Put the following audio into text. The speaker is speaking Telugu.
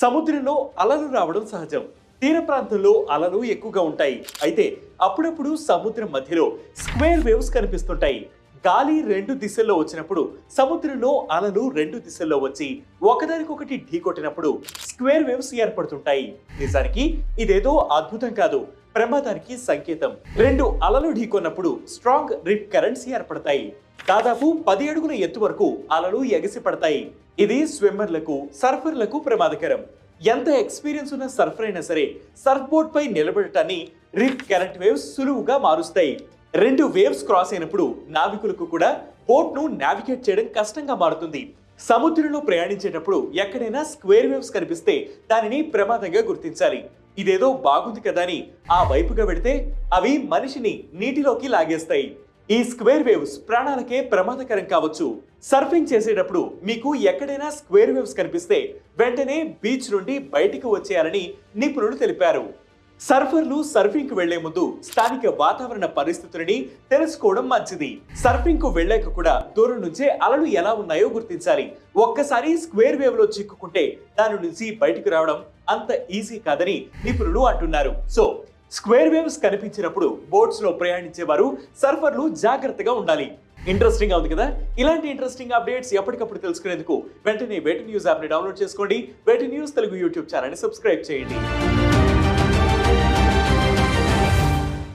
సముద్రంలో అలలు రావడం సహజం. తీర ప్రాంతంలో అలలు ఎక్కువగా ఉంటాయి. అయితే అప్పుడప్పుడు సముద్రం మధ్యలో స్క్వేర్ వేవ్స్ కనిపిస్తుంటాయి. గాలి రెండు దిశల్లో వచ్చినప్పుడు సముద్రంలో అలలు రెండు దిశల్లో వచ్చి ఒకదానికొకటి ఢీకొట్టినప్పుడు స్క్వేర్ వేవ్స్ ఏర్పడుతుంటాయి. నిజానికి ఇదేదో అద్భుతం కాదు, ప్రమాదానికి సంకేతం. రెండు అలలు ఢీకొన్నప్పుడు స్ట్రాంగ్ రిప్ కరెంట్స్ ఏర్పడతాయి. దాదాపు 10 అడుగుల ఎత్తు వరకు అలలు ఎగసి పడతాయి. ఇది స్విమ్మర్లకు, సర్ఫర్లకు ప్రమాదకరం. ఎంత ఎక్స్పీరియన్స్ ఉన్న సర్ఫర్ అయినా సరే సర్ఫ్ బోర్డ్ పై నిలబడటాన్ని రిప్ కరెంట్ వేవ్స్ సులువుగా మారుస్తాయి. రెండు వేవ్స్ క్రాస్ అయినప్పుడు నావికులకు కూడా బోట్ ను నావిగేట్ చేయడం కష్టంగా మారుతుంది. సముద్రంలో ప్రయాణించేటప్పుడు ఎక్కడైనా స్క్వేర్ వేవ్స్ కనిపిస్తే దానిని ప్రమాదంగా గుర్తించాలి. ఇదేదో బాగుంది కదా అని ఆ వైపుగా వెళితే అవి మనిషిని నీటిలోకి లాగేస్తాయి. ఈ స్క్వేర్ వేవ్స్ ప్రాణాలకే ప్రమాదకరం కావచ్చు. సర్ఫింగ్ చేసేటప్పుడు మీకు ఎక్కడైనా స్క్వేర్ వేవ్స్ కనిపిస్తే వెంటనే బీచ్ నుండి బయటికి వచ్చేయాలని నిపుణులు తెలిపారు. సర్ఫర్లు సర్ఫింగ్ కు వెళ్లే ముందు స్థానిక వాతావరణ పరిస్థితులని తెలుసుకోవడం మంచిది. సర్ఫింగ్ కు వెళ్ళాక కూడా దూరం నుంచే అలలు ఎలా ఉన్నాయో గుర్తించాలి. ఒక్కసారి స్క్వేర్ వేవ్ లో చిక్కుకుంటే దాని నుంచి బయటకు రావడం అంత ఈజీ కాదని నిపుణులు అంటున్నారు. సో స్క్వేర్ వేవ్స్ కనిపించినప్పుడు బోట్స్ లో ప్రయాణించే వారు, సర్ఫర్లు జాగ్రత్తగా ఉండాలి. ఇంట్రెస్టింగ్ గా ఉంది కదా? ఇలాంటి ఇంట్రెస్టింగ్ అప్డేట్స్ ఎప్పటికప్పుడు తెలుసుకునేందుకు వెంటనే వేటి న్యూస్ యాప్ ని డౌన్లోడ్ చేసుకోండి. వేటి న్యూస్ తెలుగు యూట్యూబ్ ఛానల్ ని సబ్స్క్రైబ్ చేయండి.